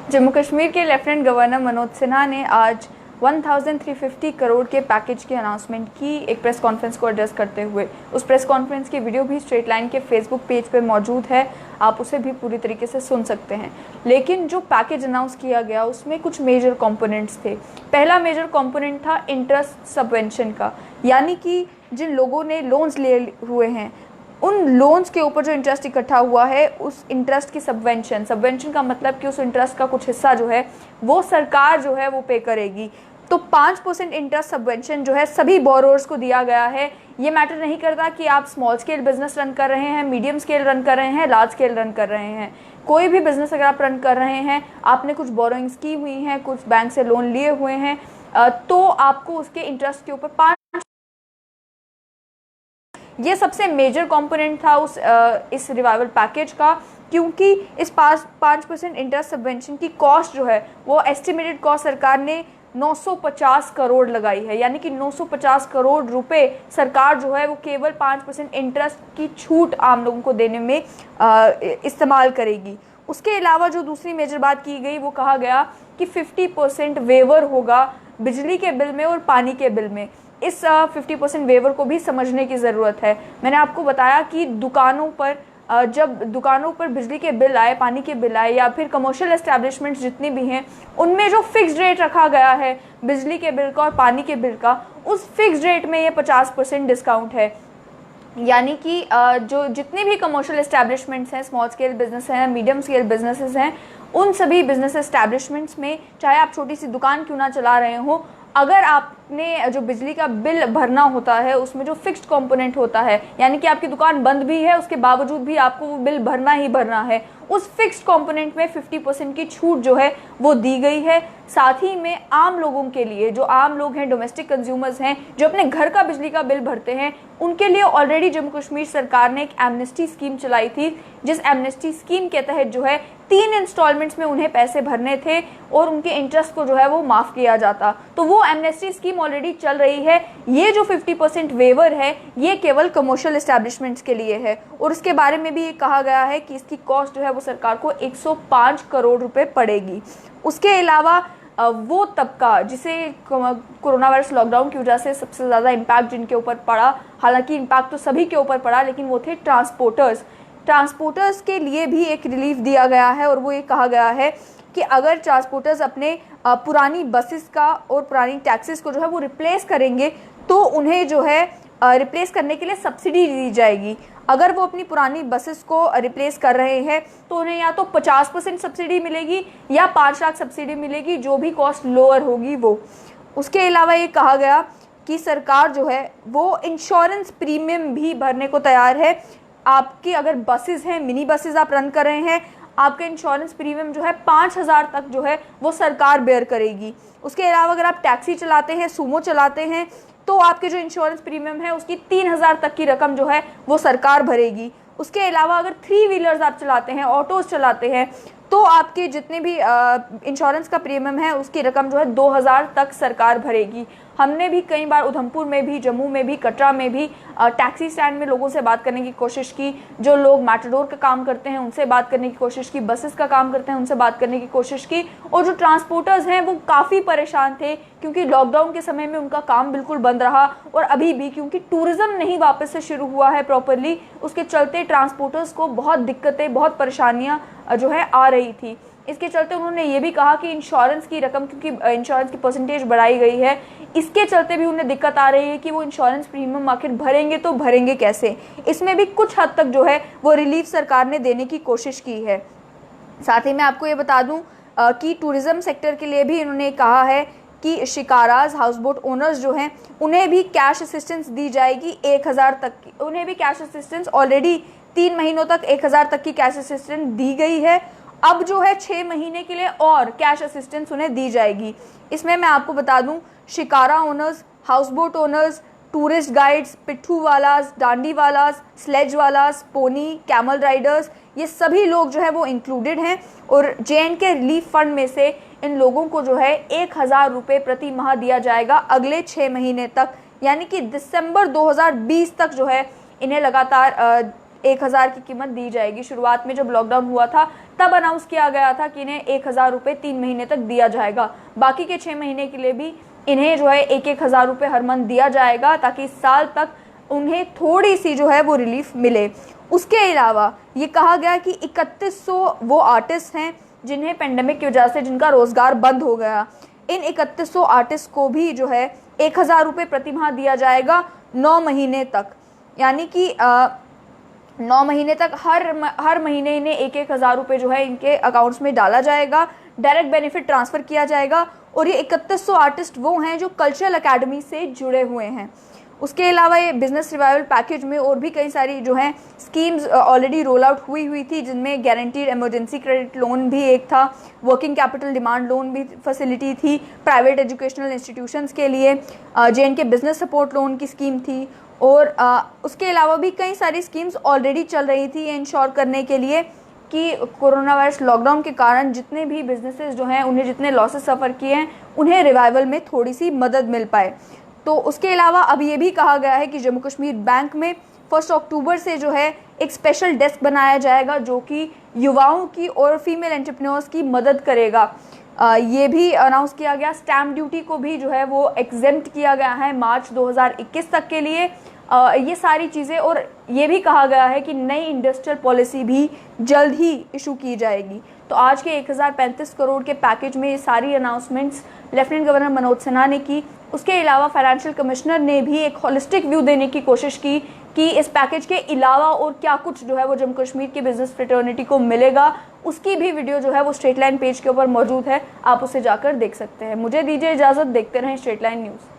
जम्मू कश्मीर के lieutenant governor Manoj Sinha ने आज 1350 करोड़ के पैकेज की अनाउंसमेंट की एक प्रेस कॉन्फ्रेंस को एड्रेस करते हुए। उस प्रेस कॉन्फ्रेंस की वीडियो भी स्ट्रेट लाइन के फेसबुक पेज पर मौजूद है, आप उसे भी पूरी तरीके से सुन सकते हैं। लेकिन जो पैकेज अनाउंस किया गया उसमें कुछ मेजर कंपोनेंट्स थे। पहला मेजर कंपोनेंट था इंटरेस्ट सबवेंशन का, यानी कि जिन लोगों ने लोन्स लिए हुए हैं उन लोन्स के ऊपर जो इंटरेस्ट इकट्ठा हुआ है उस इंटरेस्ट की सबवेंशन का मतलब कि उस इंटरेस्ट का कुछ हिस्सा जो है वो सरकार जो है वो पे करेगी। तो 5% इंटरेस्ट सबवेंशन जो है सभी बोरोअर्स को दिया गया है। ये मैटर नहीं करता कि आप स्मॉल स्केल बिजनेस रन कर रहे हैं, मीडियम स्केल रन कर रहे हैं, लार्ज स्केल रन कर रहे हैं। कोई भी बिजनेस अगर आप रन कर रहे हैं, आपने कुछ बोरोइंग्स की हुई हैं, कुछ बैंक से लोन लिए हुए हैं, तो आपको उसके इंटरेस्ट के ऊपर ये सबसे मेजर कंपोनेंट था इस रिवाइवल पैकेज का, क्योंकि इस 5% इंटरेस्ट सबवेंशन की कॉस्ट जो है वो एस्टिमेटेड कॉस्ट सरकार ने 950 करोड़ लगाई है। यानी कि 950 करोड़ रुपए सरकार जो है वो केवल 5% इंटरेस्ट की छूट आम लोगों को देने में इस्तेमाल करेगी। उसके अलावा जो दूसरी मेजर बात की गई वो कहा गया कि 50% वेवर होगा बिजली के बिल में और पानी के बिल में। इस 50% वेवर को भी समझने की ज़रूरत है। मैंने आपको बताया कि दुकानों पर जब दुकानों पर बिजली के बिल आए, पानी के बिल आए, या फिर कमर्शियल एस्टैब्लिशमेंट्स जितनी भी हैं उनमें जो फिक्स्ड रेट रखा गया है बिजली के बिल का और पानी के बिल का, उस फिक्स्ड रेट में ये 50% डिस्काउंट है। यानी कि जो जितने भी कमर्शियल एस्टैब्लिशमेंट्स हैं, स्मॉल स्केल बिजनेस हैं, मीडियम स्केल बिजनेसेस हैं, उन सभी बिजनेस एस्टैब्लिशमेंट्स में चाहे आप छोटी सी दुकान क्यों ना चला रहे हो, अगर आपने जो बिजली का बिल भरना होता है उसमें जो फिक्स्ड कंपोनेंट होता है, यानी कि आपकी दुकान बंद भी है उसके बावजूद भी आपको वो बिल भरना ही भरना है, उस फिक्स्ड कंपोनेंट में 50% की छूट जो है वो दी गई है। साथ ही में आम लोगों के लिए, जो आम लोग हैं, डोमेस्टिक कंज्यूमर्स हैं, जो अपने घर का बिजली का बिल भरते हैं, उनके लिए ऑलरेडी जम्मू कश्मीर सरकार ने एक एमनेस्टी स्कीम चलाई थी, जिस एमनेस्टी स्कीम के तहत जो है 3 इंस्टॉलमेंट्स में उन्हें पैसे भरने थे और उनके इंटरेस्ट को जो है वो माफ़ किया जाता। तो वो एमनेस्टी स्कीम ऑलरेडी चल रही है। ये जो 50% वेवर है ये केवल कमर्शियल एस्टैब्लिशमेंट्स के लिए है, और इसके बारे में भी ये कहा गया है कि इसकी कॉस्ट जो है वो सरकार को 105 करोड़ रुपए पड़ेगी। उसके अलावा वो तबका जिसे कोरोना वायरस लॉकडाउन की वजह से सबसे ज़्यादा इम्पैक्ट जिनके ऊपर पड़ा, हालांकि इम्पैक्ट तो सभी के ऊपर पड़ा, लेकिन वो थे ट्रांसपोर्टर्स के लिए भी एक रिलीफ दिया गया है। और वो ये कहा गया है कि अगर ट्रांसपोर्टर्स अपने पुरानी बसेस का और पुरानी टैक्सीज को जो है वो रिप्लेस करेंगे तो उन्हें जो है रिप्लेस करने के लिए सब्सिडी दी जाएगी। अगर वो अपनी पुरानी बसेस को रिप्लेस कर रहे हैं तो उन्हें या तो 50% सब्सिडी मिलेगी या 5 लाख सब्सिडी मिलेगी, जो भी कॉस्ट लोअर होगी वो। उसके अलावा ये कहा गया कि सरकार जो है वो इंश्योरेंस प्रीमियम भी भरने को तैयार है। आपकी अगर बसेस हैं, मिनी बसेस आप रन कर रहे हैं, आपका इंश्योरेंस प्रीमियम जो है 5,000 तक जो है वो सरकार बेयर करेगी। उसके अलावा अगर आप टैक्सी चलाते हैं, सूमो चलाते हैं, तो आपके जो इंश्योरेंस प्रीमियम है उसकी 3,000 तक की रकम जो है वो सरकार भरेगी। उसके अलावा अगर 3 व्हीलर्स आप चलाते हैं, ऑटोज़ चलाते हैं, तो आपके जितने भी इंश्योरेंस का प्रीमियम है उसकी रकम जो है 2,000 तक सरकार भरेगी। हमने भी कई बार उधमपुर में भी, जम्मू में भी, कटरा में भी टैक्सी स्टैंड में लोगों से बात करने की कोशिश की, जो लोग मैटाडोर का काम करते हैं उनसे बात करने की कोशिश की, बसेस का काम करते हैं उनसे बात करने की कोशिश की, और जो ट्रांसपोर्टर्स हैं वो काफ़ी परेशान थे क्योंकि लॉकडाउन के समय में उनका काम बिल्कुल बंद रहा, और अभी भी क्योंकि टूरिज़्म नहीं वापस से शुरू हुआ है प्रॉपरली, उसके चलते ट्रांसपोर्टर्स को बहुत दिक्कतें, बहुत परेशानियाँ जो है आ रही थी। इसके चलते उन्होंने ये भी कहा कि इंश्योरेंस की रकम, क्योंकि इंश्योरेंस की परसेंटेज बढ़ाई गई है, इसके चलते भी उन्हें दिक्कत आ रही है कि वो इंश्योरेंस प्रीमियम आखिर भरेंगे तो भरेंगे कैसे। इसमें भी कुछ हद तक जो है वो रिलीफ सरकार ने देने की कोशिश की है। साथ ही मैं आपको ये बता दूं कि टूरिज़्म सेक्टर के लिए भी इन्होंने कहा है कि शिकाराज, हाउस बोट ओनर्स जो हैं उन्हें भी कैश असिस्टेंस दी जाएगी 1,000 तक की। उन्हें भी कैश असिस्टेंस ऑलरेडी 3 महीनों तक 1,000 तक की कैश असिस्टेंस दी गई है। अब जो है 6 महीने के लिए और कैश असिस्टेंस उन्हें दी जाएगी। इसमें मैं आपको बता दूं, shikara owners, house boat owners, tourist guides, पिट्ठू वालास, डांडी वालास, स्लेज वालास, पोनी, कैमल राइडर्स, ये सभी लोग जो है वो इंक्लूडेड हैं। और JNK रिलीफ फंड में से इन लोगों को जो है 1,000 रुपये प्रति माह दिया जाएगा अगले 6 महीने तक, यानी कि दिसंबर 2020 तक जो है इन्हें लगातार 1000 की कीमत दी जाएगी। शुरुआत में जब लॉकडाउन हुआ था तब अनाउंस किया गया था कि इन्हें 1000 रुपये 3 महीने तक दिया जाएगा। बाकी के 6 महीने के लिए भी इन्हें जो है 1,000 रुपये हर मंथ दिया जाएगा, ताकि इस साल तक उन्हें थोड़ी सी जो है वो रिलीफ मिले। उसके अलावा ये कहा गया कि 3100 वो आर्टिस्ट हैं जिन्हें पेंडेमिक की वजह से जिनका रोज़गार बंद हो गया, इन 3100 आर्टिस्ट को भी जो है 1000 रुपये प्रति माह दिया जाएगा 9 महीने तक। यानी कि 9 महीने तक हर महीने इन्हें 1,000 रुपये जो है इनके अकाउंट्स में डाला जाएगा, डायरेक्ट बेनिफिट ट्रांसफ़र किया जाएगा। और ये 3100 आर्टिस्ट वो हैं जो कल्चरल अकेडमी से जुड़े हुए हैं। उसके अलावा ये बिजनेस रिवाइवल पैकेज में और भी कई सारी जो हैं स्कीम्स ऑलरेडी रोल आउट हुई थी, जिनमें गारंटीड इमरजेंसी क्रेडिट लोन भी एक था, वर्किंग कैपिटल डिमांड लोन भी फैसिलिटी थी, प्राइवेट एजुकेशनल इंस्टीट्यूशंस के लिए JNK बिजनेस सपोर्ट लोन की स्कीम थी, और उसके अलावा भी कई सारी स्कीम्स ऑलरेडी चल रही थी ये इंश्योर करने के लिए कि कोरोना वायरस लॉकडाउन के कारण जितने भी बिजनेसेस जो हैं उन्हें जितने लॉसेस सफ़र किए हैं उन्हें रिवाइवल में थोड़ी सी मदद मिल पाए। तो उसके अलावा अब ये भी कहा गया है कि जम्मू कश्मीर बैंक में 1 अक्टूबर से जो है एक स्पेशल डेस्क बनाया जाएगा जो कि युवाओं की और फीमेल एंटरप्रेन्योर्स की मदद करेगा। ये भी अनाउंस किया गया। स्टैम्प ड्यूटी को भी जो है वो एग्जेम्प्ट किया गया है मार्च 2021 तक के लिए। ये सारी चीज़ें, और ये भी कहा गया है कि नई इंडस्ट्रियल पॉलिसी भी जल्द ही इशू की जाएगी। तो आज के 1035 करोड़ के पैकेज में ये सारी announcements lieutenant governor Manoj Sinha ने की। उसके अलावा फाइनेंशियल कमिश्नर ने भी एक होलिस्टिक व्यू देने की कोशिश की कि इस पैकेज के अलावा और क्या कुछ जो है वो जम्मू कश्मीर की बिजनेस फ्रेटर्निटी को मिलेगा। उसकी भी वीडियो जो है वो स्ट्रेट लाइन पेज के ऊपर मौजूद है, आप उसे जाकर देख सकते हैं। मुझे दीजिए इजाज़त, देखते रहें स्ट्रेट लाइन न्यूज़।